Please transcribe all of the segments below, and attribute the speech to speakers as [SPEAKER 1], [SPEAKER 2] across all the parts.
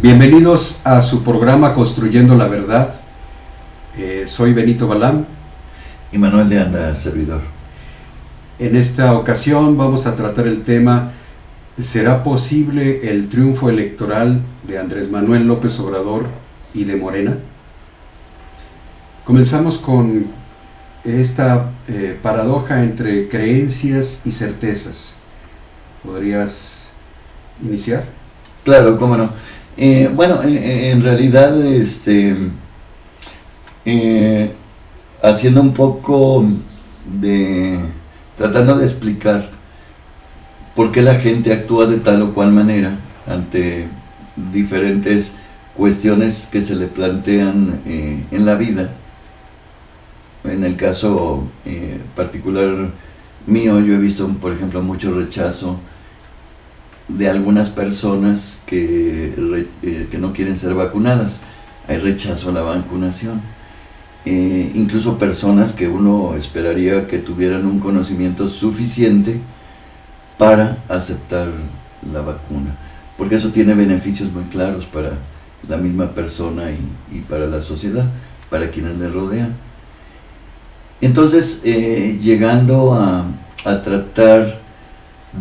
[SPEAKER 1] Bienvenidos a su programa Construyendo la Verdad. Soy Benito Balam.
[SPEAKER 2] Y Manuel de Anda, servidor.
[SPEAKER 1] En esta ocasión vamos a tratar el tema: ¿será posible el triunfo electoral de Andrés Manuel López Obrador y de Morena? Comenzamos con esta paradoja entre creencias y certezas. ¿Podrías iniciar?
[SPEAKER 2] Claro, cómo no. En realidad, haciendo un poco tratando de explicar por qué la gente actúa de tal o cual manera ante diferentes cuestiones que se le plantean en la vida. En el caso particular mío, yo he visto, por ejemplo, mucho rechazo de algunas personas que no quieren ser vacunadas. Hay rechazo a la vacunación. Incluso personas que uno esperaría que tuvieran un conocimiento suficiente para aceptar la vacuna, porque eso tiene beneficios muy claros para la misma persona y para la sociedad, para quienes le rodean. Entonces, llegando a tratar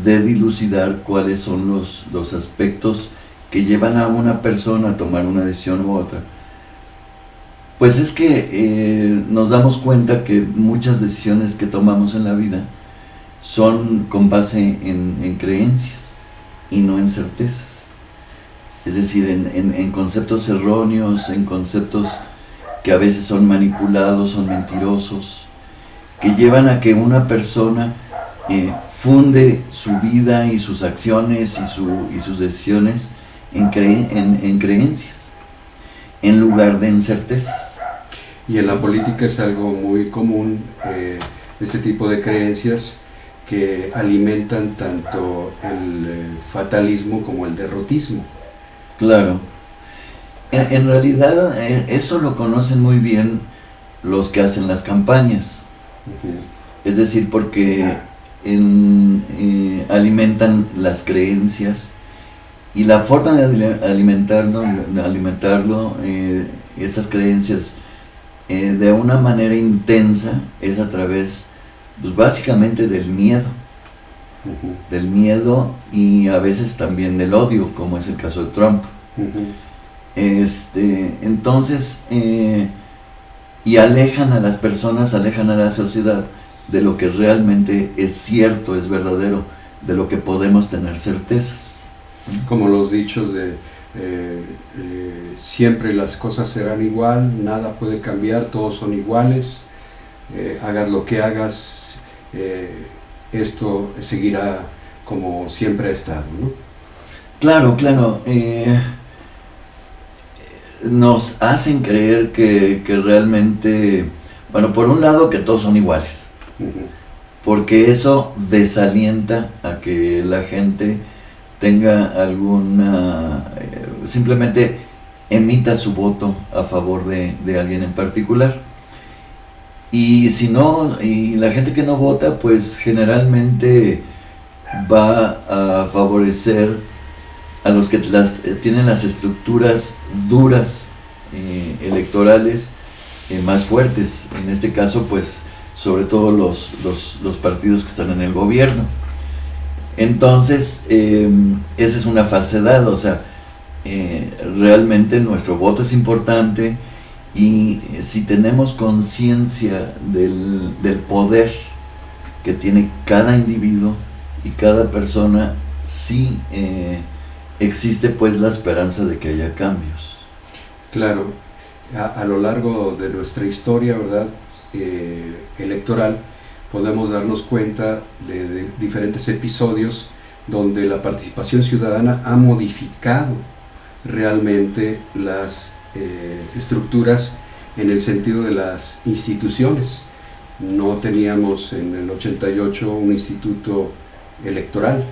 [SPEAKER 2] de dilucidar cuáles son los aspectos que llevan a una persona a tomar una decisión u otra, pues es que nos damos cuenta que muchas decisiones que tomamos en la vida son con base en creencias y no en certezas. Es decir, en conceptos erróneos, en conceptos que a veces son manipulados, son mentirosos, que llevan a que una persona funde su vida y sus acciones y sus decisiones en creencias, en lugar de en certezas.
[SPEAKER 1] Y en la política es algo muy común, este tipo de creencias que alimentan tanto el fatalismo como el derrotismo.
[SPEAKER 2] Claro. En realidad eso lo conocen muy bien los que hacen las campañas. Uh-huh. Es decir, porque alimentan las creencias, y la forma de alimentarlo, esas creencias de una manera intensa, es a través, pues, básicamente del miedo. Uh-huh. Del miedo, y a veces también del odio, como es el caso de Trump. Uh-huh. Entonces, y alejan a las personas, alejan a la sociedad de lo que realmente es cierto, es verdadero, de lo que podemos tener certezas.
[SPEAKER 1] Como los dichos de siempre las cosas serán igual, nada puede cambiar, todos son iguales, hagas lo que hagas, esto seguirá como siempre ha estado, ¿no?
[SPEAKER 2] Claro, nos hacen creer que realmente, bueno, por un lado, que todos son iguales. Uh-huh. Porque eso desalienta a que la gente tenga simplemente emita su voto a favor de alguien en particular. Y si no, y la gente que no vota, pues generalmente va a favorecer a los que tienen las estructuras duras electorales más fuertes. En este caso, pues, sobre todo los partidos que están en el gobierno. Entonces, esa es una falsedad. O sea, realmente nuestro voto es importante, y si tenemos conciencia del poder que tiene cada individuo y cada persona, sí existe pues la esperanza de que haya cambios.
[SPEAKER 1] Claro, a lo largo de nuestra historia, ¿verdad?, electoral, podemos darnos cuenta de diferentes episodios donde la participación ciudadana ha modificado realmente las estructuras en el sentido de las instituciones. No teníamos en el 88 un instituto electoral,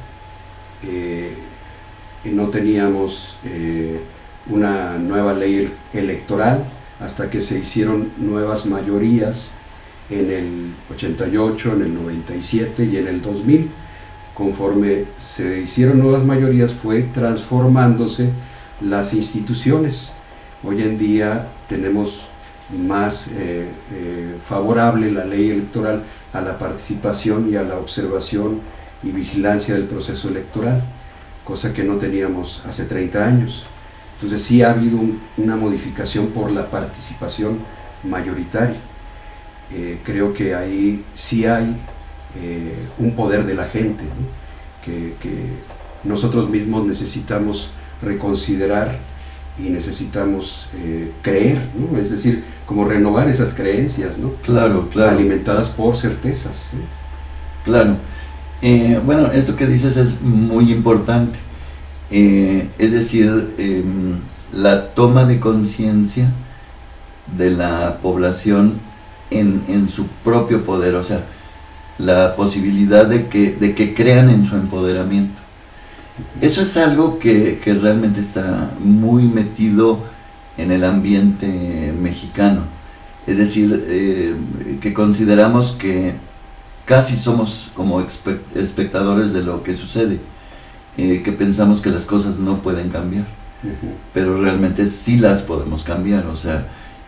[SPEAKER 1] no teníamos una nueva ley electoral hasta que se hicieron nuevas mayorías en el 88, en el 97 y en el 2000. Conforme se hicieron nuevas mayorías, fue transformándose las instituciones. Hoy en día tenemos más favorable la ley electoral a la participación y a la observación y vigilancia del proceso electoral, cosa que no teníamos hace 30 años. Entonces sí ha habido una modificación por la participación mayoritaria. Creo que ahí sí hay un poder de la gente, ¿no? que nosotros mismos necesitamos reconsiderar y necesitamos creer, ¿no? Es decir, como renovar esas creencias, ¿no?
[SPEAKER 2] Claro, claro.
[SPEAKER 1] Alimentadas por certezas, ¿no?
[SPEAKER 2] Claro. Bueno, esto que dices es muy importante. Es decir, la toma de conciencia de la población en su propio poder, o sea, la posibilidad de que crean en su empoderamiento. Eso es algo que realmente está muy metido en el ambiente mexicano. Es decir, que consideramos que casi somos como espectadores de lo que sucede, que pensamos que las cosas no pueden cambiar, pero realmente sí las podemos cambiar, o sea,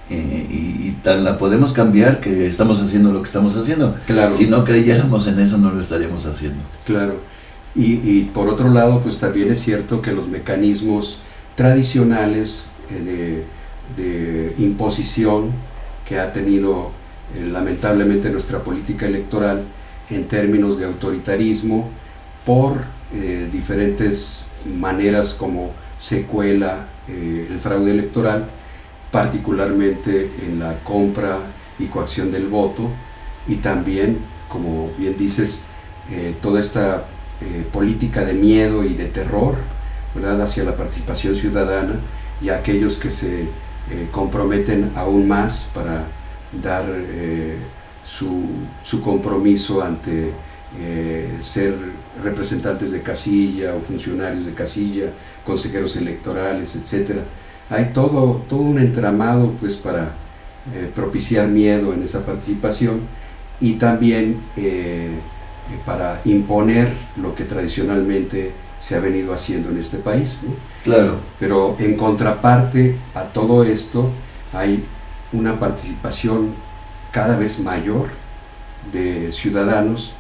[SPEAKER 2] y tal la podemos cambiar que estamos haciendo lo que estamos haciendo.
[SPEAKER 1] Claro.
[SPEAKER 2] Si no creyéramos en eso, no lo estaríamos haciendo.
[SPEAKER 1] Claro. Y por otro lado, pues también es cierto que los mecanismos tradicionales de imposición que ha tenido lamentablemente nuestra política electoral en términos de autoritarismo por diferentes maneras como se cuela el fraude electoral, particularmente en la compra y coacción del voto, y también, como bien dices, toda esta política de miedo y de terror, ¿verdad?, hacia la participación ciudadana y a aquellos que se comprometen aún más para dar su compromiso ante ser representantes de casilla o funcionarios de casilla, consejeros electorales, etcétera. Hay todo un entramado, pues, para propiciar miedo en esa participación y también para imponer lo que tradicionalmente se ha venido haciendo en este país, ¿no?
[SPEAKER 2] Claro.
[SPEAKER 1] Pero en contraparte a todo esto hay una participación cada vez mayor de ciudadanos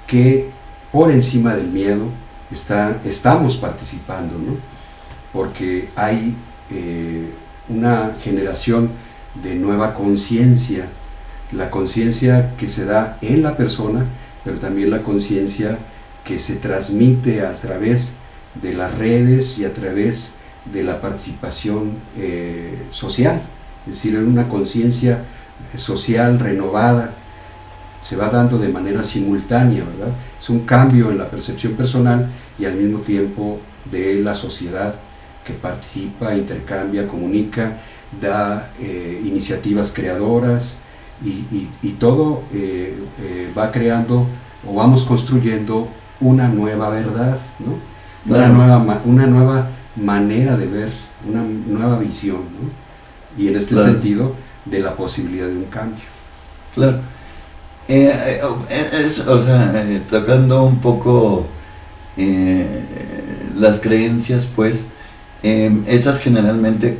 [SPEAKER 1] que por encima del miedo estamos participando, ¿no? Porque hay una generación de nueva conciencia, la conciencia que se da en la persona, pero también la conciencia que se transmite a través de las redes y a través de la participación social, es decir, una conciencia social renovada, se va dando de manera simultánea, ¿verdad? Es un cambio en la percepción personal y al mismo tiempo de la sociedad que participa, intercambia, comunica, da iniciativas creadoras y todo va creando o vamos construyendo una nueva verdad, ¿no?
[SPEAKER 2] Claro.
[SPEAKER 1] Una nueva manera de ver, una nueva visión, ¿no? Y en este
[SPEAKER 2] Claro.
[SPEAKER 1] sentido, de la posibilidad de un cambio.
[SPEAKER 2] Claro. O sea, tocando un poco las creencias, pues, esas generalmente,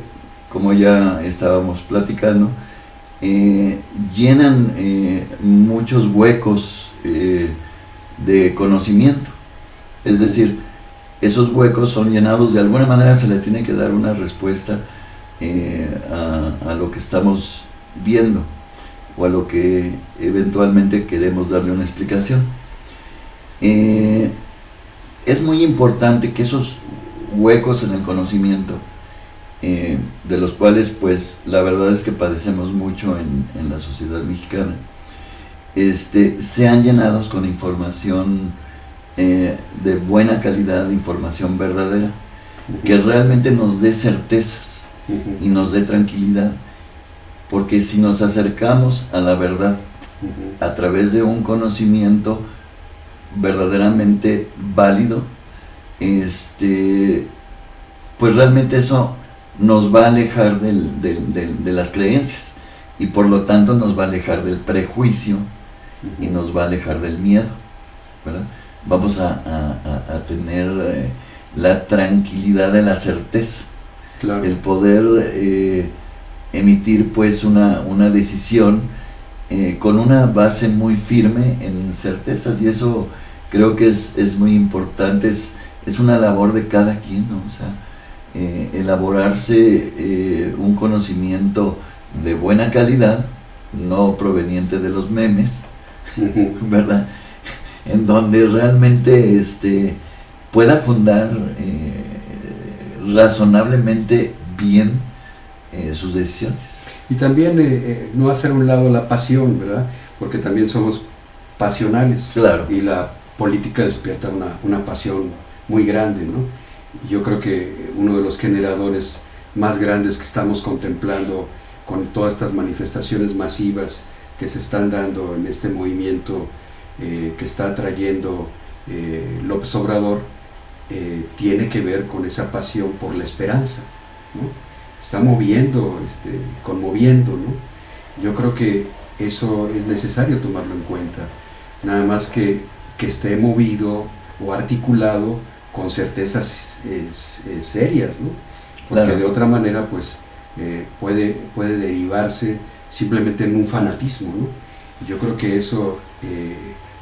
[SPEAKER 2] como ya estábamos platicando, llenan muchos huecos de conocimiento. Es decir, esos huecos son llenados, de alguna manera se le tiene que dar una respuesta a lo que estamos viendo o a lo que eventualmente queremos darle una explicación. Es muy importante que esos huecos en el conocimiento, de los cuales pues la verdad es que padecemos mucho en la sociedad mexicana, sean llenados con información de buena calidad, información verdadera, que realmente nos dé certezas y nos dé tranquilidad, porque si nos acercamos a la verdad a través de un conocimiento verdaderamente válido, pues realmente eso nos va a alejar de las creencias y por lo tanto nos va a alejar del prejuicio y nos va a alejar del miedo, ¿verdad? Vamos a tener la tranquilidad de la certeza
[SPEAKER 1] Claro.
[SPEAKER 2] el poder emitir pues una decisión con una base muy firme en certezas, y eso creo que es muy importante, es una labor de cada quien, ¿no? O sea, elaborarse un conocimiento de buena calidad, no proveniente de los memes, ¿verdad? En donde realmente pueda fundar razonablemente bien sus decisiones.
[SPEAKER 1] Y también no hacer a un lado la pasión, ¿verdad? Porque también somos pasionales.
[SPEAKER 2] Claro.
[SPEAKER 1] Y la política despierta una pasión muy grande, ¿no? Yo creo que uno de los generadores más grandes que estamos contemplando con todas estas manifestaciones masivas que se están dando en este movimiento que está trayendo López Obrador, tiene que ver con esa pasión por la esperanza, ¿no? Está moviendo, conmoviendo, ¿no? Yo creo que eso es necesario tomarlo en cuenta, nada más que esté movido o articulado con certezas serias, ¿no? Porque
[SPEAKER 2] Claro.
[SPEAKER 1] de otra manera pues puede derivarse simplemente en un fanatismo, ¿no? Yo creo que eso,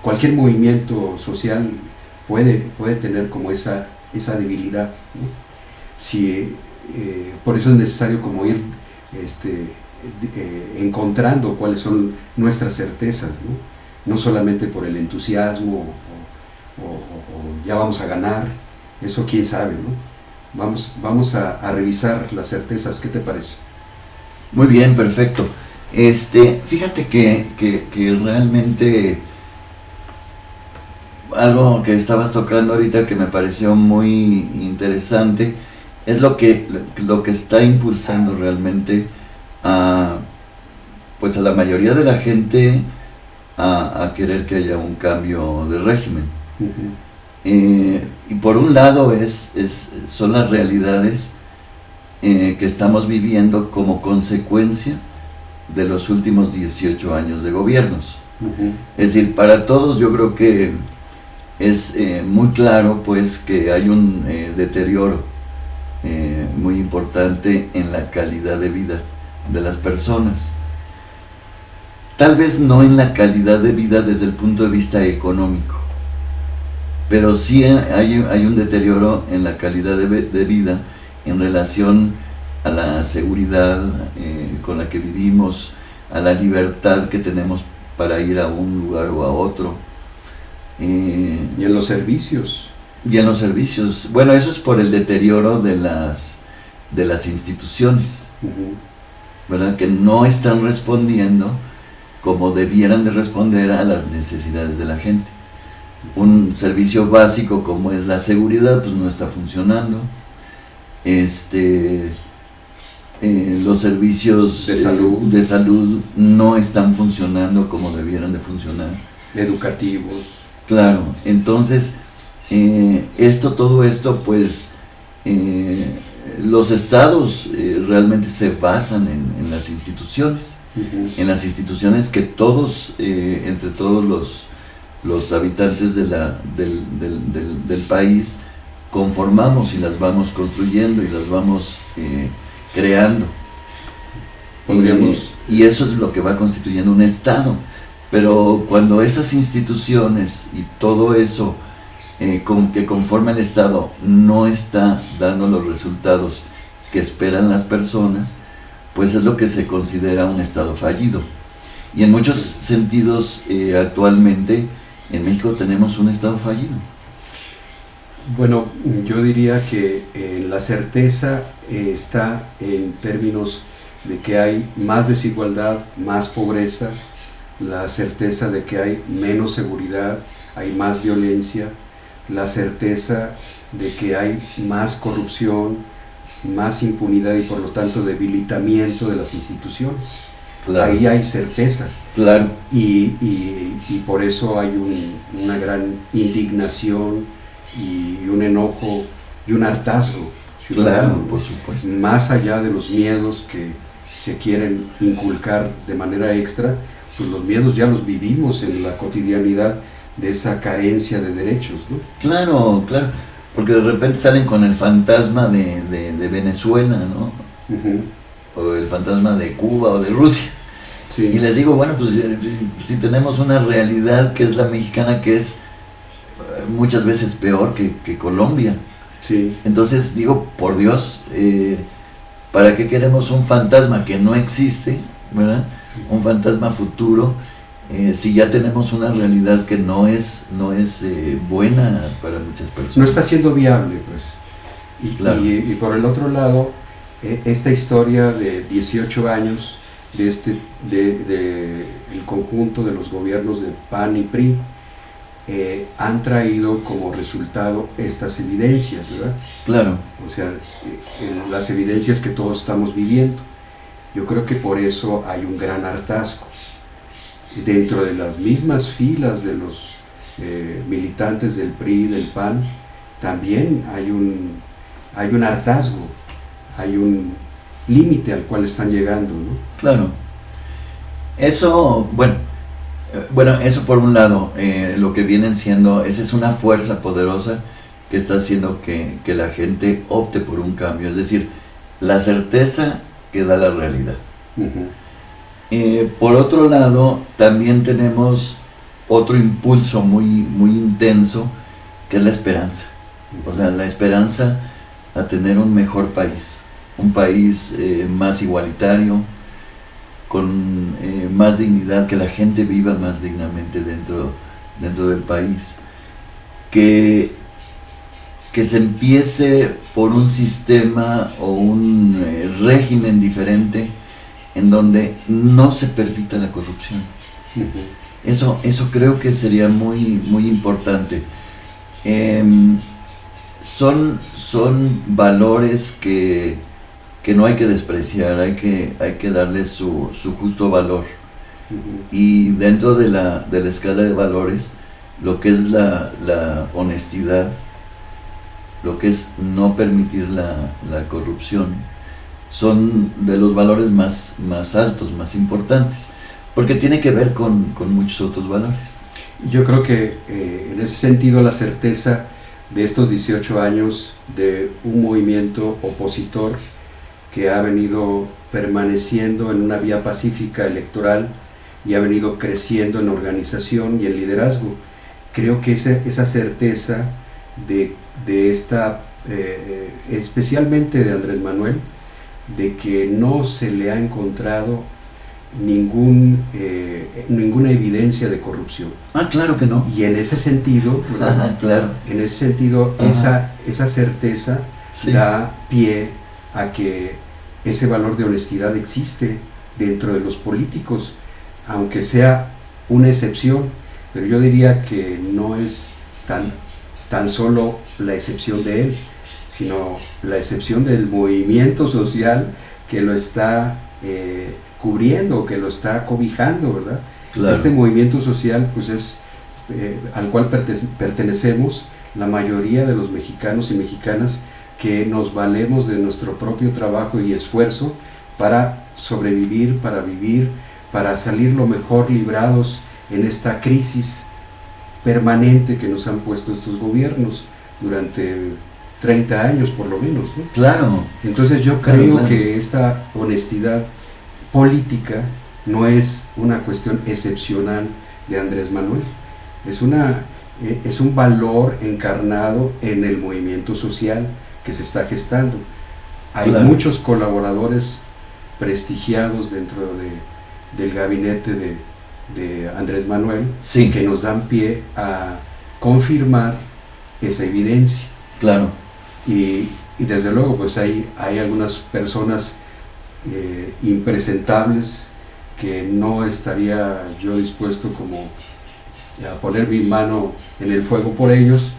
[SPEAKER 1] cualquier movimiento social puede tener como esa debilidad, ¿no? Si, por eso es necesario como ir encontrando cuáles son nuestras certezas, ¿no? No solamente por el entusiasmo o ya vamos a ganar, eso quién sabe, ¿no? Vamos a revisar las certezas, ¿qué te parece?
[SPEAKER 2] Muy bien, perfecto. Fíjate que realmente algo que estabas tocando ahorita que me pareció muy interesante es lo que está impulsando realmente pues a la mayoría de la gente a querer que haya un cambio de régimen. Y por un lado son las realidades que estamos viviendo como consecuencia de los últimos 18 años de gobiernos. Es decir, para todos yo creo que es muy claro pues que hay un deterioro muy importante en la calidad de vida de las personas. Tal vez no en la calidad de vida desde el punto de vista económico, pero sí hay un deterioro en la calidad de vida en relación a la seguridad con la que vivimos, a la libertad que tenemos para ir a un lugar o a otro.
[SPEAKER 1] Y en los servicios.
[SPEAKER 2] Y en los servicios. Bueno, eso es por el deterioro de las instituciones, ¿verdad? Que no están respondiendo como debieran de responder a las necesidades de la gente. Un servicio básico como es la seguridad, pues no está funcionando. Los servicios de salud no están funcionando como debieran de funcionar.
[SPEAKER 1] Educativos.
[SPEAKER 2] Claro, entonces todo esto pues los estados realmente se basan en las instituciones, en las instituciones que todos, entre todos los habitantes del país conformamos y las vamos construyendo y las vamos creando. Y eso es lo que va constituyendo un estado. Pero cuando esas instituciones y todo eso que conforma el Estado no está dando los resultados que esperan las personas, pues es lo que se considera un Estado fallido. Y en muchos sentidos actualmente en México tenemos un Estado fallido.
[SPEAKER 1] Bueno, yo diría que la certeza está en términos de que hay más desigualdad, más pobreza, la certeza de que hay menos seguridad, hay más violencia, la certeza de que hay más corrupción, más impunidad y por lo tanto debilitamiento de las instituciones. Claro. Ahí hay certeza.
[SPEAKER 2] Claro.
[SPEAKER 1] Y por eso hay una gran indignación y un enojo y un hartazgo ciudadano.
[SPEAKER 2] Claro, por supuesto.
[SPEAKER 1] Más allá de los miedos que se quieren inculcar de manera extra, pues los miedos ya los vivimos en la cotidianidad de esa carencia de derechos, ¿no?
[SPEAKER 2] Claro, claro. porque de repente salen con el fantasma de Venezuela, ¿no?
[SPEAKER 1] Ujú.
[SPEAKER 2] O el fantasma de Cuba o de Rusia.
[SPEAKER 1] Sí.
[SPEAKER 2] Y les digo, bueno, pues si tenemos una realidad que es la mexicana, que es muchas veces peor que Colombia.
[SPEAKER 1] Sí.
[SPEAKER 2] Entonces digo, por Dios, ¿para qué queremos un fantasma que no existe, ¿verdad? Un fantasma futuro, si ya tenemos una realidad que no es buena para muchas personas.
[SPEAKER 1] No está siendo viable, pues. Y,
[SPEAKER 2] Claro.
[SPEAKER 1] y por el otro lado, esta historia de 18 años de el conjunto de los gobiernos de PAN y PRI han traído como resultado estas evidencias, ¿verdad?
[SPEAKER 2] Claro,
[SPEAKER 1] O sea, las evidencias que todos estamos viviendo. Yo creo que por eso hay un gran hartazgo. Dentro de las mismas filas de los militantes del PRI y del PAN, también hay un hartazgo, hay un límite al cual están llegando, ¿no?
[SPEAKER 2] claro. Eso, bueno, eso por un lado, lo que vienen siendo, esa es una fuerza poderosa que está haciendo que la gente opte por un cambio, es decir, la certeza que da la realidad.
[SPEAKER 1] Ujú.
[SPEAKER 2] Por otro lado, también tenemos otro impulso muy intenso, que es la esperanza. O sea, la esperanza a tener un mejor país, un país más igualitario, con más dignidad, que la gente viva más dignamente dentro del país, que se empiece por un sistema o un régimen diferente en donde no se permita la corrupción.
[SPEAKER 1] Ujú.
[SPEAKER 2] Eso creo que sería muy importante. Son valores que no hay que despreciar, hay que darles su justo valor.
[SPEAKER 1] Ujú.
[SPEAKER 2] Y dentro de la escala de valores, lo que es la honestidad, lo que es no permitir la corrupción, son de los valores más altos, más importantes, porque tiene que ver con muchos otros valores.
[SPEAKER 1] Yo creo que en ese sentido la certeza de estos 18 años de un movimiento opositor que ha venido permaneciendo en una vía pacífica electoral y ha venido creciendo en organización y en liderazgo, creo que esa certeza de esta, especialmente de Andrés Manuel, de que no se le ha encontrado ninguna evidencia de corrupción.
[SPEAKER 2] Ah, claro que no.
[SPEAKER 1] Y en ese sentido, ¿verdad?
[SPEAKER 2] Claro.
[SPEAKER 1] En ese sentido, esa certeza
[SPEAKER 2] Sí.
[SPEAKER 1] da pie a que ese valor de honestidad existe dentro de los políticos, aunque sea una excepción, pero yo diría que no es tan solo la excepción de él, sino la excepción del movimiento social que lo está cubriendo, que lo está cobijando, ¿verdad?
[SPEAKER 2] Claro.
[SPEAKER 1] Este movimiento social pues es al cual pertenecemos la mayoría de los mexicanos y mexicanas, que nos valemos de nuestro propio trabajo y esfuerzo para sobrevivir, para vivir, para salir lo mejor librados en esta crisis permanente que nos han puesto estos gobiernos durante 30 años por lo menos, ¿no?
[SPEAKER 2] Claro.
[SPEAKER 1] Entonces yo creo
[SPEAKER 2] Claro.
[SPEAKER 1] que esta honestidad política no es una cuestión excepcional de Andrés Manuel, es un valor encarnado en el movimiento social que se está gestando. Hay
[SPEAKER 2] Claro.
[SPEAKER 1] muchos colaboradores prestigiados dentro del gabinete de Andrés Manuel,
[SPEAKER 2] Sí.
[SPEAKER 1] que nos dan pie a confirmar esa evidencia.
[SPEAKER 2] Claro.
[SPEAKER 1] Y desde luego pues hay algunas personas impresentables que no estaría yo dispuesto como a poner mi mano en el fuego por ellos,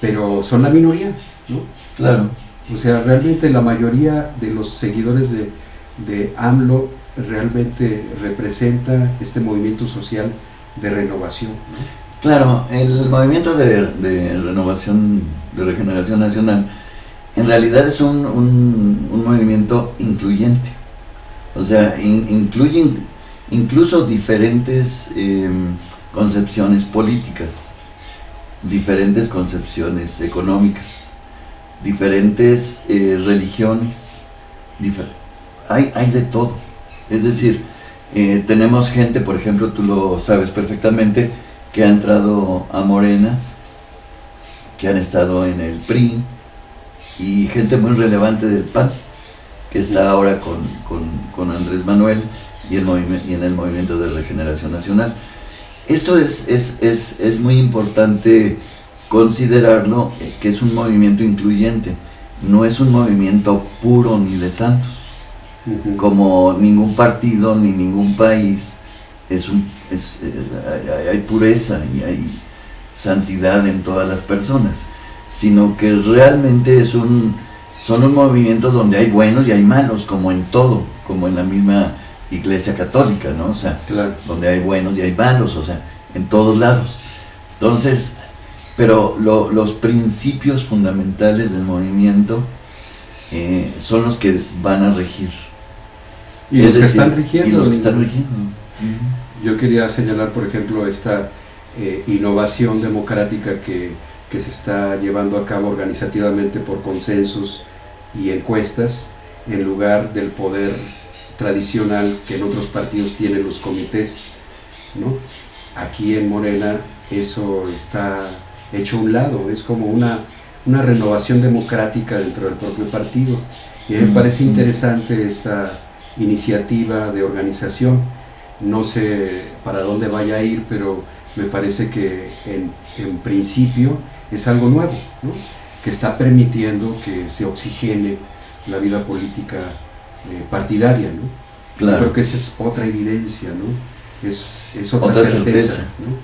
[SPEAKER 1] pero son la minoría, ¿no?
[SPEAKER 2] Claro.
[SPEAKER 1] O sea, realmente la mayoría de los seguidores de AMLO realmente representa este movimiento social de renovación, ¿no?
[SPEAKER 2] Claro, el movimiento de renovación, de regeneración nacional, en realidad es un movimiento incluyente. O sea, incluyen incluso diferentes concepciones políticas. diferentes concepciones económicas, diferentes religiones, hay de todo. Es decir, tenemos gente, por ejemplo, tú lo sabes perfectamente, que ha entrado a Morena, que han estado en el PRI, y gente muy relevante del PAN, que está ahora con Andrés Manuel y en el Movimiento de Regeneración Nacional. Esto es muy importante considerarlo, que es un movimiento incluyente, no es un movimiento puro ni de santos, como ningún partido ni ningún país. Hay pureza y hay santidad en todas las personas, sino que realmente son un movimiento donde hay buenos y hay malos, como en todo, como en la misma Iglesia Católica, ¿no? O sea,
[SPEAKER 1] claro,
[SPEAKER 2] donde hay buenos y hay malos, o sea, en todos lados. Entonces, pero los principios fundamentales del movimiento son los que van a regir.
[SPEAKER 1] Y los que están rigiendo.
[SPEAKER 2] Y los que están rigiendo.
[SPEAKER 1] Yo quería señalar, por ejemplo, esta innovación democrática que se está llevando a cabo organizativamente por consensos y encuestas, en lugar del poder tradicional que en otros partidos tienen los comités, ¿no? Aquí en Morena eso está hecho a un lado, es como una renovación democrática dentro del propio partido. Y a mí me parece interesante esta iniciativa de organización. No sé para dónde vaya a ir, pero me parece que en principio es algo nuevo, ¿no? Que está permitiendo que se oxigene la vida política partidaria, ¿no?
[SPEAKER 2] Claro.
[SPEAKER 1] Creo que esa es otra evidencia, ¿no? Es otra certeza, ¿no?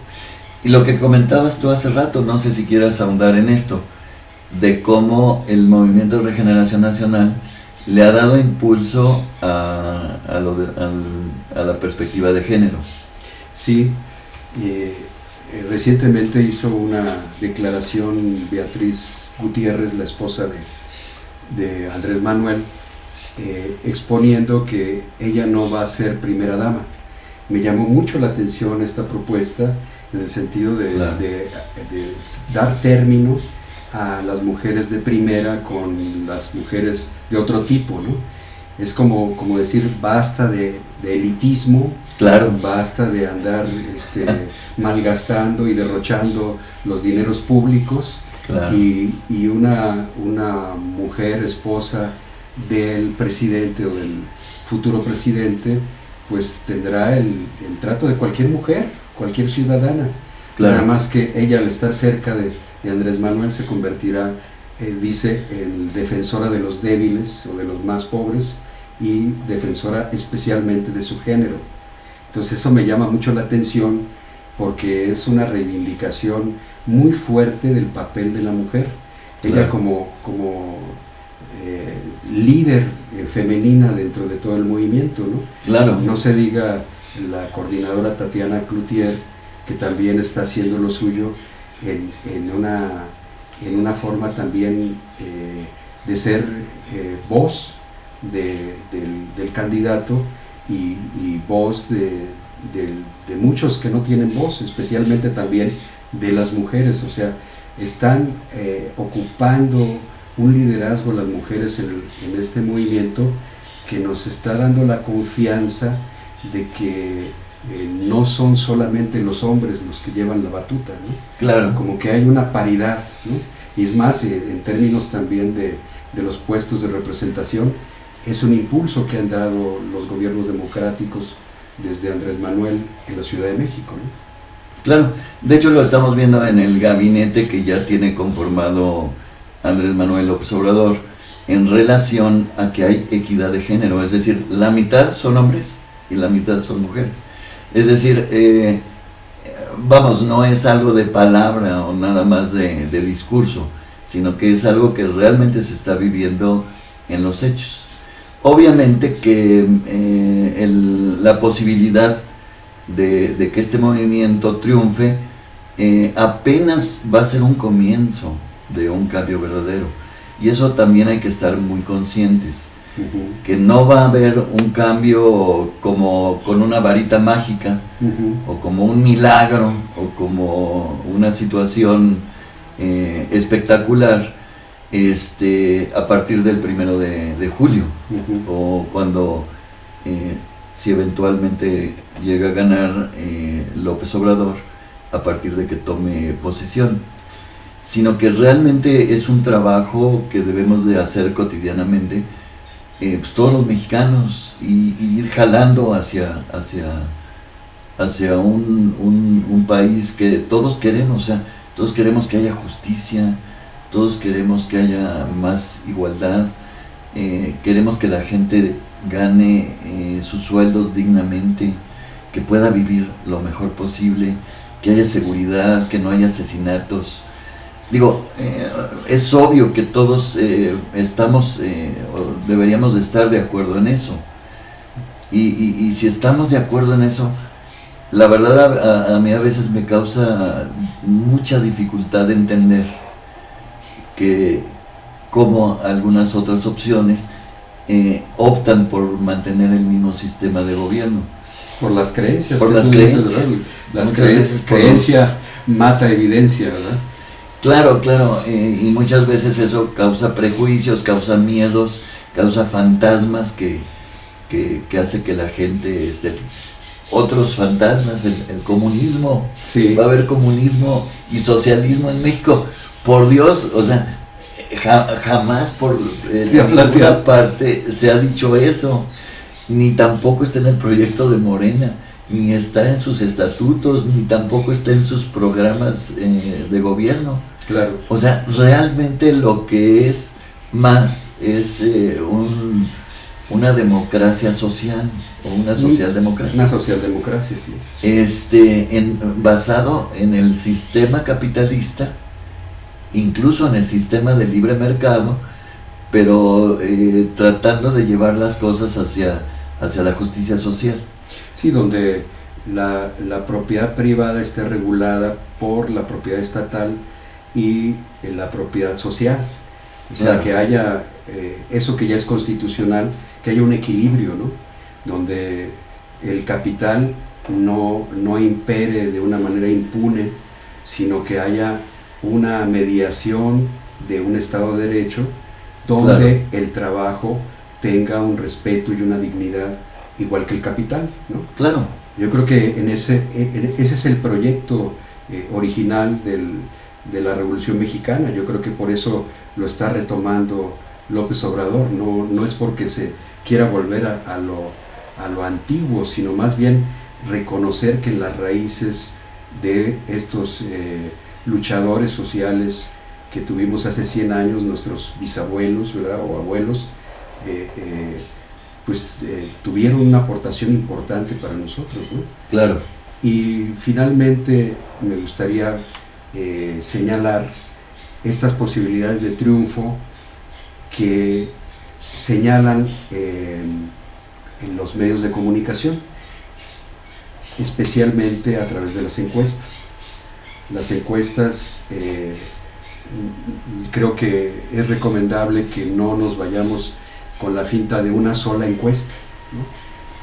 [SPEAKER 2] Y lo que comentabas tú hace rato, no sé si quieras ahondar en esto, de cómo el Movimiento de Regeneración Nacional le ha dado impulso a la perspectiva de género.
[SPEAKER 1] Sí, recientemente hizo una declaración Beatriz Gutiérrez, la esposa de Andrés Manuel, exponiendo que ella no va a ser primera dama. Me llamó mucho la atención esta propuesta en el sentido de dar término a las mujeres de primera con las mujeres de otro tipo, ¿no? Es como decir, basta de elitismo,
[SPEAKER 2] claro,
[SPEAKER 1] basta de andar malgastando y derrochando los dineros públicos,
[SPEAKER 2] claro.
[SPEAKER 1] y una mujer esposa del presidente o del futuro presidente, pues tendrá el trato de cualquier mujer, cualquier ciudadana.
[SPEAKER 2] Claro.
[SPEAKER 1] Nada más que ella, al estar cerca de Andrés Manuel, se convertirá, dice, en defensora de los débiles o de los más pobres, y defensora especialmente de su género. Entonces eso me llama mucho la atención, porque es una reivindicación muy fuerte del papel de la mujer. Ella, claro, como líder femenina dentro de todo el movimiento, ¿no?
[SPEAKER 2] Claro.
[SPEAKER 1] No se diga la coordinadora Tatiana Cloutier, que también está haciendo lo suyo en una forma también de ser voz del candidato y voz de muchos que no tienen voz, especialmente también de las mujeres. O sea, están ocupando un liderazgo las mujeres en este movimiento, que nos está dando la confianza de que no son solamente los hombres los que llevan la batuta, ¿no?
[SPEAKER 2] Claro.
[SPEAKER 1] Como que hay una paridad, ¿no? Y es más, en términos también de los puestos de representación, es un impulso que han dado los gobiernos democráticos desde Andrés Manuel en la Ciudad de México, ¿no?
[SPEAKER 2] Claro, de hecho lo estamos viendo en el gabinete que ya tiene conformado Andrés Manuel López Obrador, en relación a que hay equidad de género, es decir, la mitad son hombres y la mitad son mujeres. Es decir, vamos, no es algo de palabra o nada más de discurso, sino que es algo que realmente se está viviendo en los hechos. Obviamente que la posibilidad de que este movimiento triunfe apenas va a ser un comienzo de un cambio verdadero, y eso también hay que estar muy conscientes. que no va a haber un cambio como con una varita mágica, o como un milagro, o como una situación espectacular, a partir del 1 de julio, o cuando, si eventualmente llega a ganar López Obrador, a partir de que tome posesión, sino que realmente es un trabajo que debemos de hacer cotidianamente, pues todos los mexicanos, y ir jalando hacia un país que todos queremos. O sea, todos queremos que haya justicia, todos queremos que haya más igualdad, queremos que la gente gane sus sueldos dignamente, que pueda vivir lo mejor posible, que haya seguridad, que no haya asesinatos. Digo, es obvio que todos estamos, o deberíamos de estar de acuerdo en eso. Y si estamos de acuerdo en eso, la verdad a mí a veces me causa mucha dificultad de entender que como algunas otras opciones optan por mantener el mismo sistema de gobierno.
[SPEAKER 1] Por las creencias.
[SPEAKER 2] Por las creencias.
[SPEAKER 1] Las creencia mata evidencia, ¿verdad?
[SPEAKER 2] Claro, y muchas veces eso causa prejuicios, causa miedos, causa fantasmas que hace que la gente otros fantasmas, el comunismo.
[SPEAKER 1] Sí.
[SPEAKER 2] Va a haber comunismo y socialismo en México. Por Dios, o sea, jamás por ninguna parte se ha dicho eso, ni tampoco está en el proyecto de Morena, ni está en sus estatutos, ni tampoco está en sus programas de gobierno.
[SPEAKER 1] Claro.
[SPEAKER 2] O sea, realmente lo que es más es una democracia social, o una socialdemocracia.
[SPEAKER 1] Una socialdemocracia, sí.
[SPEAKER 2] Basado en el sistema capitalista, incluso en el sistema de libre mercado, pero tratando de llevar las cosas hacia la justicia social.
[SPEAKER 1] Sí, donde la propiedad privada esté regulada por la propiedad estatal y la propiedad social. O sea, claro, que haya eso que ya es constitucional, que haya un equilibrio, ¿no? Donde el capital no impere de una manera impune, sino que haya una mediación de un Estado de Derecho donde claro, el trabajo tenga un respeto y una dignidad igual que el capital, ¿no?
[SPEAKER 2] Claro.
[SPEAKER 1] Yo creo que ese es el proyecto original de la Revolución Mexicana. Yo creo que por eso lo está retomando López Obrador. No es porque se quiera volver a lo antiguo, sino más bien reconocer que en las raíces de estos luchadores sociales que tuvimos hace 100 años, nuestros bisabuelos, ¿verdad?, o abuelos, tuvieron una aportación importante para nosotros, ¿no?
[SPEAKER 2] Claro.
[SPEAKER 1] Y finalmente me gustaría señalar estas posibilidades de triunfo que señalan en los medios de comunicación, especialmente a través de las encuestas. Las encuestas, creo que es recomendable que no nos vayamos con la finta de una sola encuesta, ¿no?,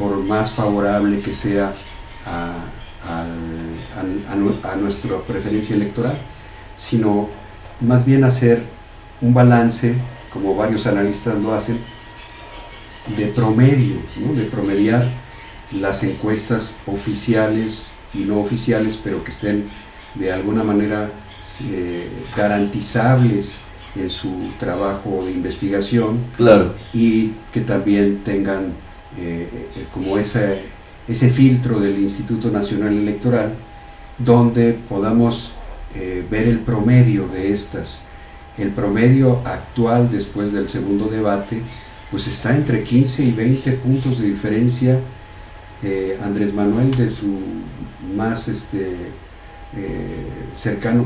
[SPEAKER 1] por más favorable que sea a nuestra preferencia electoral, sino más bien hacer un balance, como varios analistas lo hacen, de promedio, ¿no?, de promediar las encuestas oficiales y no oficiales, pero que estén de alguna manera garantizables en su trabajo de investigación.
[SPEAKER 2] Claro.
[SPEAKER 1] Y que también tengan como ese filtro del Instituto Nacional Electoral, donde podamos ver el promedio de estas. El promedio actual después del segundo debate pues está entre 15 y 20 puntos de diferencia. Andrés Manuel de su más cercano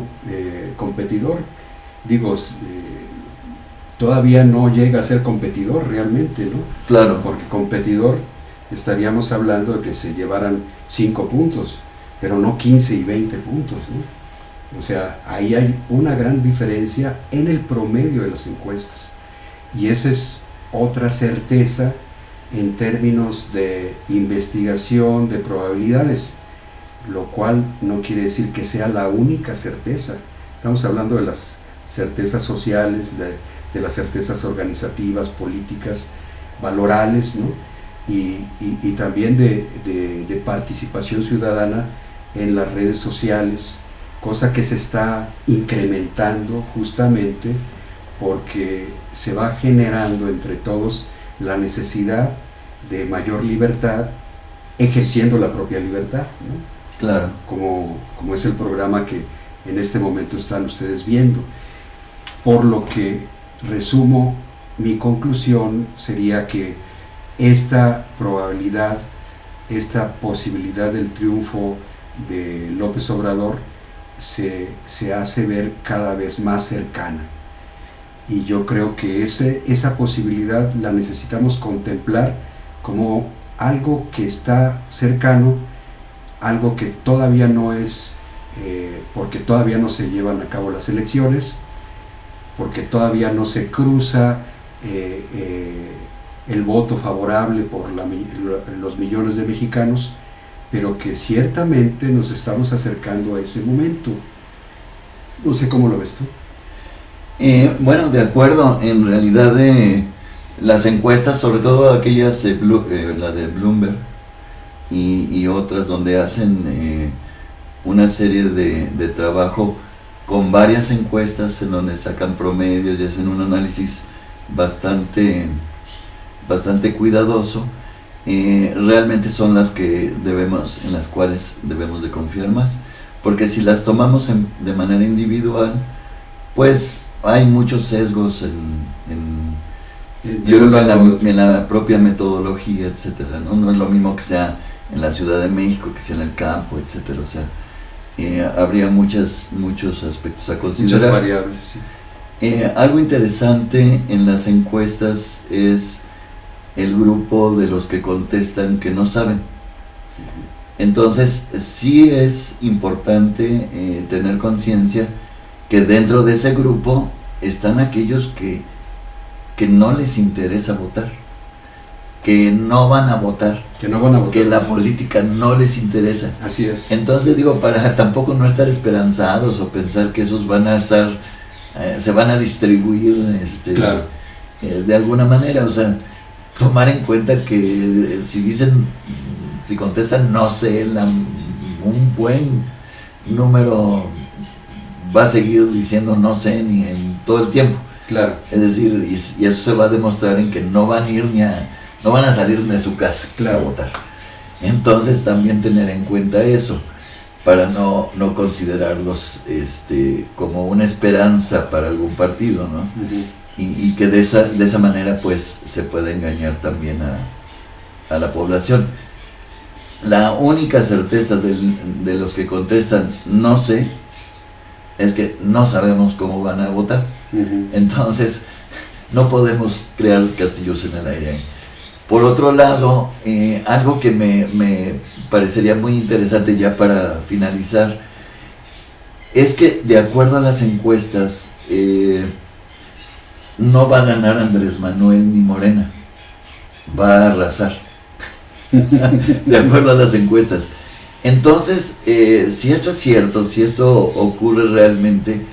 [SPEAKER 1] competidor, digo, todavía no llega a ser competidor realmente, ¿no?
[SPEAKER 2] Claro.
[SPEAKER 1] Porque competidor estaríamos hablando de que se llevaran 5 puntos, pero no 15 y 20 puntos, ¿no? O sea, ahí hay una gran diferencia en el promedio de las encuestas, y ese es otra certeza en términos de investigación, de probabilidades, lo cual no quiere decir que sea la única certeza. Estamos hablando de las certezas sociales, de las certezas organizativas, políticas, valorales, ¿no? Y también de participación ciudadana en las redes sociales, cosa que se está incrementando justamente porque se va generando entre todos la necesidad de mayor libertad, ejerciendo la propia libertad, ¿no?
[SPEAKER 2] Claro.
[SPEAKER 1] Como es el programa que en este momento están ustedes viendo. Por lo que resumo, mi conclusión sería que esta probabilidad, esta posibilidad del triunfo de López Obrador se hace ver cada vez más cercana. Y yo creo que esa posibilidad la necesitamos contemplar como algo que está cercano, algo que todavía no es, porque todavía no se llevan a cabo las elecciones, porque todavía no se cruza el voto favorable por los millones de mexicanos, pero que ciertamente nos estamos acercando a ese momento. No sé cómo lo ves tú.
[SPEAKER 2] Bueno, de acuerdo, en realidad las encuestas, sobre todo aquellas, la de Bloomberg y otras donde hacen una serie de trabajo con varias encuestas en donde sacan promedios y hacen un análisis bastante cuidadoso, realmente son las que en las cuales debemos de confiar más, porque si las tomamos de manera individual, pues hay muchos sesgos yo creo que en la propia metodología, etcétera, ¿no? No es lo mismo que sea en la Ciudad de México que sea en el campo, etcétera. O sea, habría muchos aspectos a considerar.
[SPEAKER 1] Muchas variables, sí.
[SPEAKER 2] Algo interesante en las encuestas es el grupo de los que contestan que no saben. Entonces, sí es importante tener conciencia que dentro de ese grupo están aquellos que no les interesa votar, que no van a votar, que la política no les interesa.
[SPEAKER 1] Así es.
[SPEAKER 2] Entonces digo, para tampoco no estar esperanzados o pensar que esos van a estar, se van a distribuir
[SPEAKER 1] claro,
[SPEAKER 2] de alguna manera, o sea, tomar en cuenta que si contestan no sé, un buen número va a seguir diciendo no sé ni en todo el tiempo.
[SPEAKER 1] Claro.
[SPEAKER 2] Es decir, y eso se va a demostrar en que no van a ir no van a salir de su casa, claro, a votar. Entonces también tener en cuenta eso para no considerarlos como una esperanza para algún partido, ¿no?
[SPEAKER 1] Uh-huh.
[SPEAKER 2] Y que de esa manera pues se puede engañar también a la población. La única certeza de los que contestan no sé es que no sabemos cómo van a votar.
[SPEAKER 1] Uh-huh.
[SPEAKER 2] Entonces no podemos crear castillos en el aire. Por otro lado, algo que me parecería muy interesante ya para finalizar es que de acuerdo a las encuestas no va a ganar Andrés Manuel ni Morena, va a arrasar de acuerdo a las encuestas. Entonces, si esto es cierto, si esto ocurre realmente,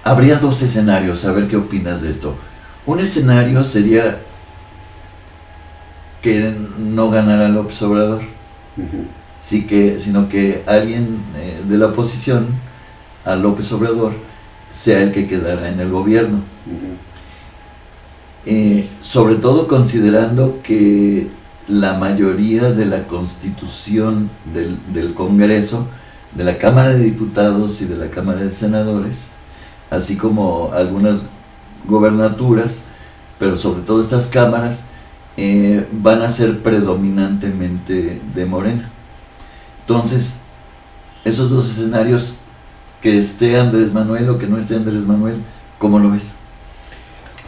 [SPEAKER 2] habría dos escenarios, a ver qué opinas de esto. Un escenario sería que no ganara López Obrador,
[SPEAKER 1] Uh-huh.
[SPEAKER 2] sino que alguien de la oposición a López Obrador sea el que quedara en el gobierno.
[SPEAKER 1] Uh-huh.
[SPEAKER 2] Sobre todo considerando que la mayoría de la constitución del Congreso, de la Cámara de Diputados y de la Cámara de Senadores, así como algunas gobernaturas, pero sobre todo estas cámaras, van a ser predominantemente de Morena. Entonces, esos dos escenarios, que esté Andrés Manuel o que no esté Andrés Manuel, ¿cómo lo ves?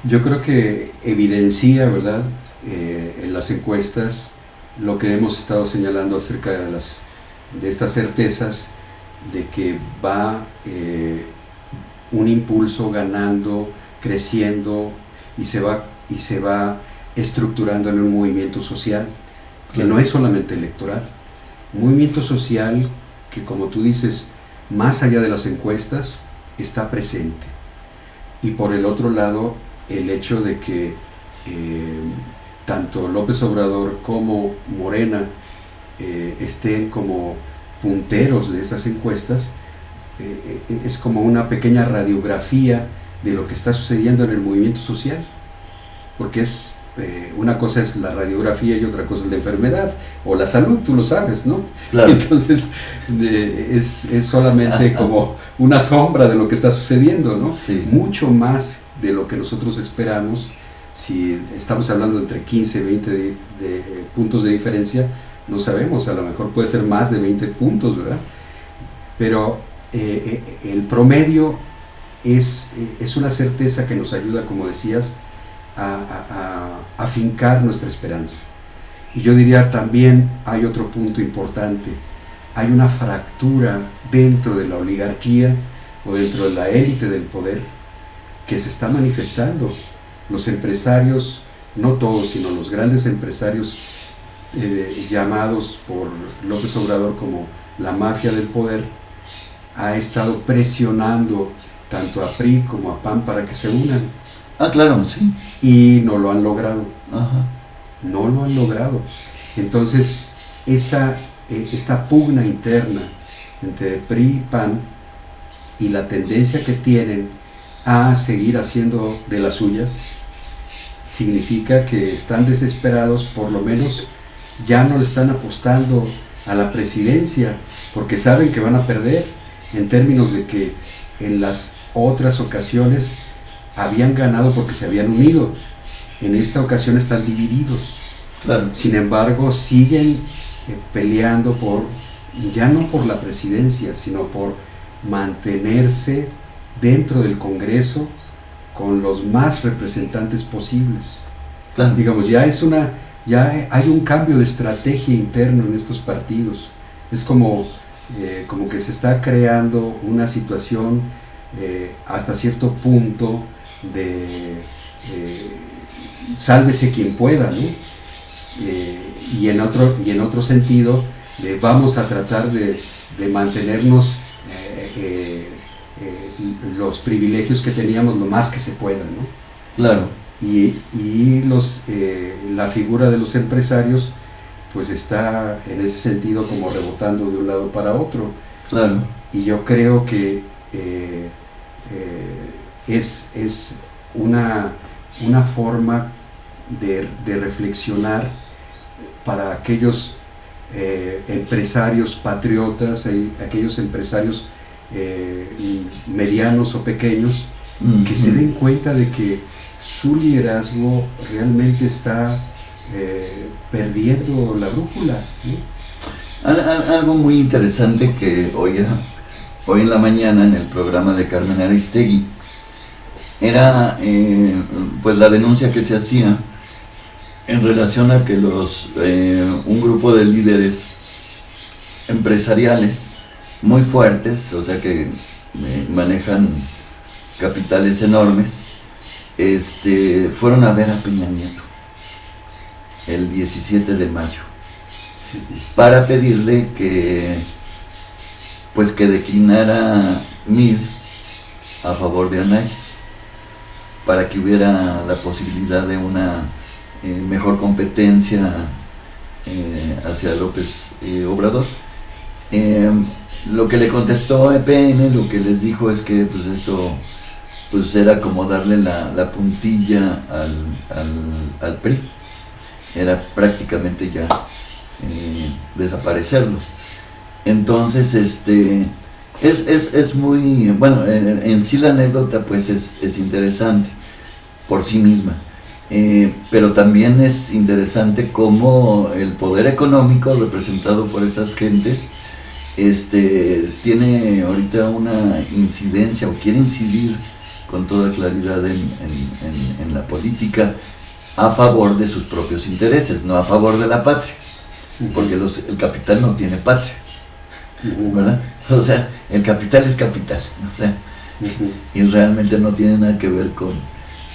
[SPEAKER 1] Yo creo que evidencia, ¿verdad?, en las encuestas lo que hemos estado señalando acerca de estas certezas de que va un impulso, ganando, creciendo, y se va estructurando en un movimiento social, que no es solamente electoral. Un movimiento social que, como tú dices, más allá de las encuestas, está presente. Y por el otro lado, el hecho de que tanto López Obrador como Morena estén como punteros de esas encuestas, es como una pequeña radiografía de lo que está sucediendo en el movimiento social, porque es una cosa es la radiografía y otra cosa es la enfermedad o la salud, tú lo sabes, ¿no?
[SPEAKER 2] Claro.
[SPEAKER 1] Entonces es solamente como una sombra de lo que está sucediendo, ¿no?
[SPEAKER 2] Sí.
[SPEAKER 1] Mucho más de lo que nosotros esperamos. Si estamos hablando entre 15 y 20 de puntos de diferencia, no sabemos, a lo mejor puede ser más de 20 puntos, ¿verdad? Pero el promedio es una certeza que nos ayuda, como decías, a afincar nuestra esperanza. Y yo diría también hay otro punto importante: hay una fractura dentro de la oligarquía o dentro de la élite del poder que se está manifestando. Los empresarios, no todos, sino los grandes empresarios llamados por López Obrador como la mafia del poder, ha estado presionando tanto a PRI como a PAN para que se unan.
[SPEAKER 2] Ah, claro, sí.
[SPEAKER 1] Y no lo han logrado.
[SPEAKER 2] Ajá.
[SPEAKER 1] No lo han logrado. Entonces, esta pugna interna entre PRI y PAN y la tendencia que tienen a seguir haciendo de las suyas, significa que están desesperados, por lo menos ya no le están apostando a la presidencia, porque saben que van a perder, en términos de que en las otras ocasiones habían ganado porque se habían unido. En esta ocasión están divididos.
[SPEAKER 2] Claro.
[SPEAKER 1] Sin embargo, siguen peleando ya no por la presidencia, sino por mantenerse dentro del Congreso con los más representantes posibles.
[SPEAKER 2] Claro.
[SPEAKER 1] Digamos, ya hay un cambio de estrategia interno en estos partidos. Es como que se está creando una situación hasta cierto punto de sálvese quien pueda, ¿no? Y en otro sentido, vamos a tratar de mantenernos los privilegios que teníamos lo más que se pueda, ¿no?
[SPEAKER 2] Claro.
[SPEAKER 1] Y la figura de los empresarios pues está en ese sentido como rebotando de un lado para otro.
[SPEAKER 2] Claro.
[SPEAKER 1] Y yo creo que es una forma de reflexionar para aquellos empresarios patriotas, aquellos empresarios medianos o pequeños, que se den cuenta de que su liderazgo realmente está perdiendo la brújula, ¿no?
[SPEAKER 2] Algo muy interesante que hoy en la mañana en el programa de Carmen Aristegui era pues la denuncia que se hacía en relación a que un grupo de líderes empresariales muy fuertes, o sea que manejan capitales enormes, fueron a ver a Peña Nieto el 17 de mayo para pedirle que declinara MID a favor de Anaya, para que hubiera la posibilidad de una mejor competencia hacia López Obrador. Lo que le contestó EPN, lo que les dijo es que pues esto pues era como darle la puntilla al PRI, era prácticamente ya desaparecerlo. Entonces es muy bueno, en sí la anécdota pues es interesante por sí misma, pero también es interesante cómo el poder económico representado por estas gentes tiene ahorita una incidencia o quiere incidir con toda claridad en la política a favor de sus propios intereses, no a favor de la patria, porque el capital no tiene patria, ¿verdad? O sea, el capital es capital, o sea,
[SPEAKER 1] Ujú.
[SPEAKER 2] y realmente no tiene nada que ver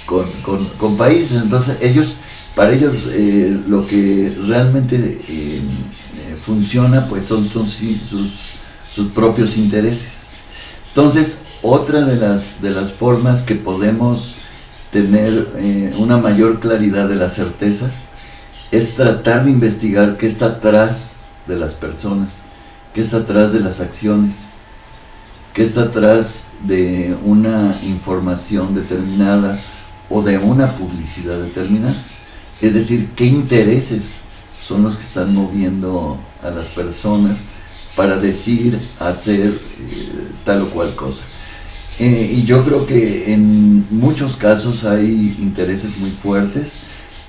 [SPEAKER 2] con países. Entonces para ellos lo que realmente funciona pues son sus propios intereses. Entonces, otra de las formas que podemos tener una mayor claridad de las certezas es tratar de investigar qué está atrás de las personas, qué está atrás de las acciones, qué está atrás de una información determinada o de una publicidad determinada. Es decir, qué intereses son los que están moviendo a las personas para decir, hacer tal o cual cosa. Y yo creo que en muchos casos hay intereses muy fuertes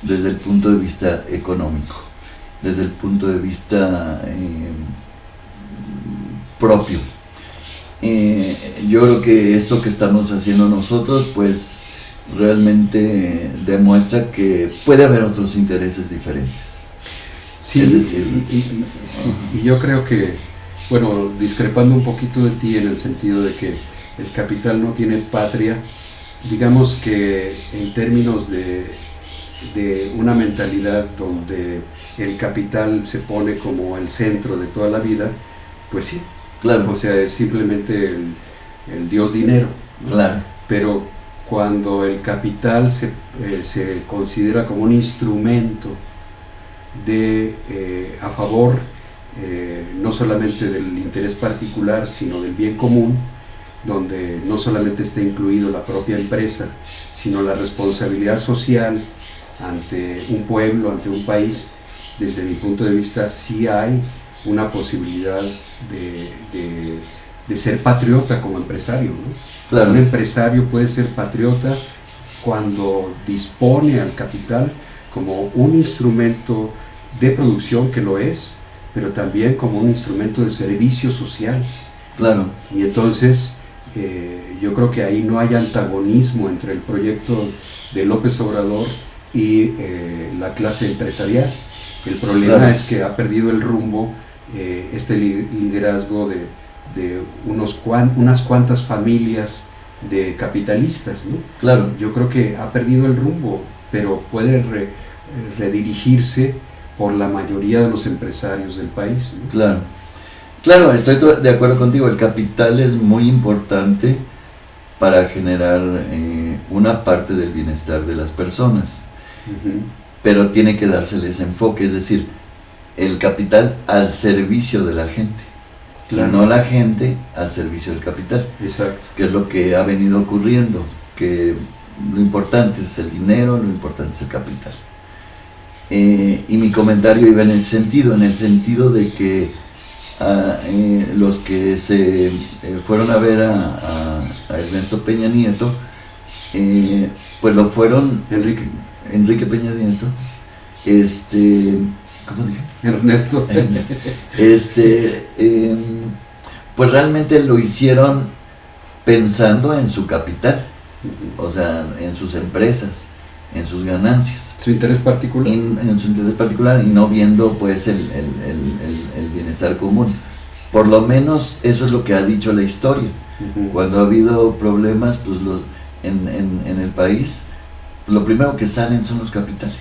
[SPEAKER 2] desde el punto de vista económico, desde el punto de vista propio. Yo creo que esto que estamos haciendo nosotros pues realmente demuestra que puede haber otros intereses diferentes.
[SPEAKER 1] Sí,
[SPEAKER 2] Es decir,
[SPEAKER 1] y yo creo que, bueno, discrepando un poquito de ti en el sentido de que el capital no tiene patria, digamos que en términos de una mentalidad donde el capital se pone como el centro de toda la vida, pues sí,
[SPEAKER 2] claro,
[SPEAKER 1] o sea, es simplemente el dios dinero, ¿no?
[SPEAKER 2] claro,
[SPEAKER 1] Pero cuando el capital se considera como un instrumento a favor no solamente del interés particular, sino del bien común, donde no solamente está incluido la propia empresa, sino la responsabilidad social ante un pueblo, ante un país, desde mi punto de vista sí hay una posibilidad de ser patriota como empresario, ¿no?
[SPEAKER 2] claro.
[SPEAKER 1] Un empresario puede ser patriota cuando dispone al capital como un instrumento de producción, que lo es, pero también como un instrumento de servicio social.
[SPEAKER 2] Claro.
[SPEAKER 1] Y entonces yo creo que ahí no hay antagonismo entre el proyecto de López Obrador y la clase empresarial. El problema
[SPEAKER 2] Claro.
[SPEAKER 1] es que ha perdido el rumbo este liderazgo de unas cuantas familias de capitalistas, ¿no?
[SPEAKER 2] Claro.
[SPEAKER 1] Yo creo que ha perdido el rumbo, pero puede redirigirse por la mayoría de los empresarios del país, ¿no?
[SPEAKER 2] Claro. Claro, estoy de acuerdo contigo. El capital es muy importante para generar una parte del bienestar de las personas, pero tiene que dársele ese enfoque, es decir, el capital al servicio de la gente,
[SPEAKER 1] Claro.
[SPEAKER 2] y no la gente al servicio del capital.
[SPEAKER 1] Exacto.
[SPEAKER 2] Que es lo que ha venido ocurriendo, que lo importante es el dinero, lo importante es el capital. Y mi comentario iba en el sentido de que los que se fueron a ver a Ernesto Peña Nieto, pues lo fueron, Enrique Peña Nieto, ¿cómo dije?
[SPEAKER 1] Ernesto.
[SPEAKER 2] Pues realmente lo hicieron pensando en su capital, o sea, en sus empresas, en sus ganancias.
[SPEAKER 1] Su interés particular.
[SPEAKER 2] En su interés particular, y no viendo pues el bienestar común. Por lo menos eso es lo que ha dicho la historia. Cuando ha habido problemas pues en el país, lo primero que salen son los capitales.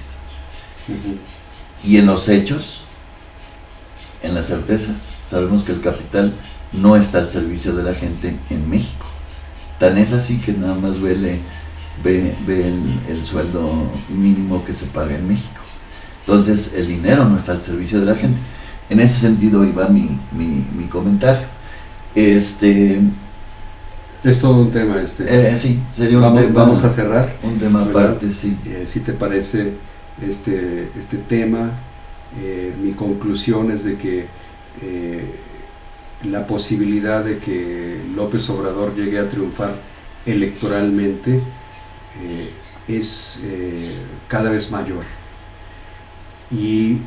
[SPEAKER 2] Y en los hechos, en las certezas, sabemos que el capital no está al servicio de la gente en México. Tan es así que nada más ve el sueldo mínimo que se paga en México. Entonces el dinero no está al servicio de la gente. En ese sentido iba mi comentario.
[SPEAKER 1] Es todo un tema
[SPEAKER 2] sí, sería un tema.
[SPEAKER 1] Vamos a cerrar.
[SPEAKER 2] Un tema aparte, sí.
[SPEAKER 1] Si te parece este tema, mi conclusión es de que la posibilidad de que López Obrador llegue a triunfar electoralmente es cada vez mayor, y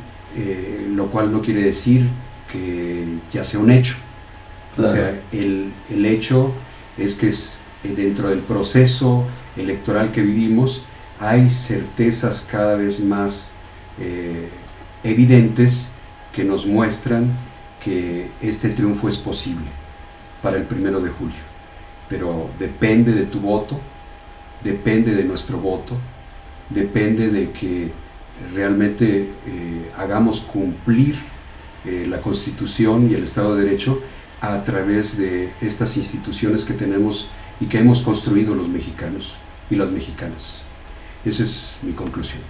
[SPEAKER 1] lo cual no quiere decir que ya sea un hecho. Claro. O sea, el hecho es que dentro del proceso electoral que vivimos hay certezas cada vez más evidentes que nos muestran que este triunfo es posible para el 1 de julio. pero depende de tu voto, depende de nuestro voto, depende de que realmente hagamos cumplir la Constitución y el Estado de Derecho a través de estas instituciones que tenemos y que hemos construido los mexicanos y las mexicanas. Esa es mi conclusión.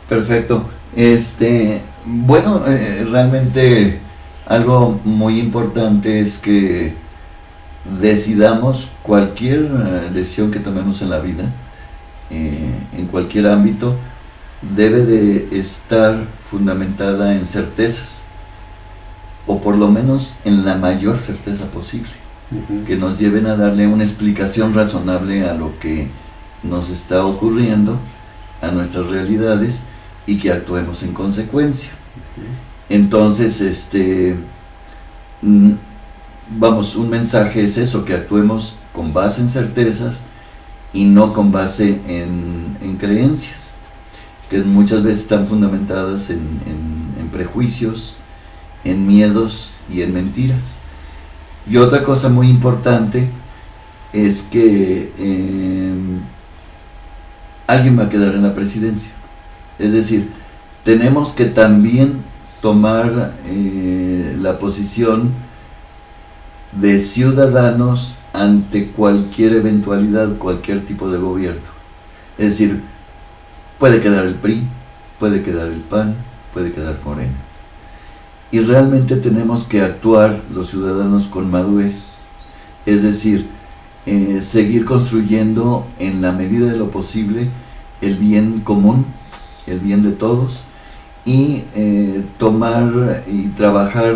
[SPEAKER 2] Perfecto. Bueno, realmente algo muy importante es que decidamos cualquier decisión que tomemos en la vida, en cualquier ámbito, debe de estar fundamentada en certezas, o por lo menos en la mayor certeza posible, que nos lleven a darle una explicación razonable a lo que nos está ocurriendo, a nuestras realidades, y que actuemos en consecuencia. Entonces, vamos, un mensaje es eso, que actuemos con base en certezas y no con base en creencias, que muchas veces están fundamentadas en prejuicios, en miedos y en mentiras. Y otra cosa muy importante es que alguien va a quedar en la presidencia. Es decir, tenemos que también tomar la posición de ciudadanos ante cualquier eventualidad, cualquier tipo de gobierno. Es decir, puede quedar el PRI, puede quedar el PAN, puede quedar Morena. Y realmente tenemos que actuar los ciudadanos con madurez, es decir, seguir construyendo en la medida de lo posible el bien común, el bien de todos, y tomar y trabajar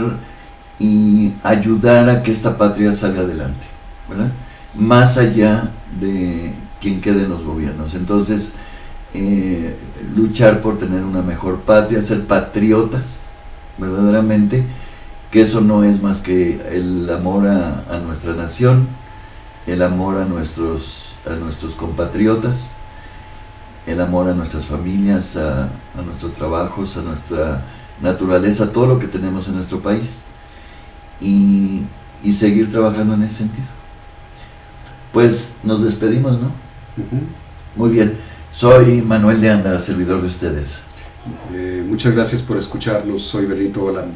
[SPEAKER 2] y ayudar a que esta patria salga adelante, ¿verdad? Más allá de quien quede en los gobiernos. Entonces, luchar por tener una mejor patria, ser patriotas, verdaderamente, que eso no es más que el amor a nuestra nación, el amor a nuestros compatriotas, el amor a nuestras familias, a nuestros trabajos, a nuestra naturaleza, todo lo que tenemos en nuestro país, y seguir trabajando en ese sentido. Pues nos despedimos, ¿no? Muy bien, soy Manuel de Anda, servidor de ustedes.
[SPEAKER 1] Muchas gracias por escucharnos, soy Benito Balán.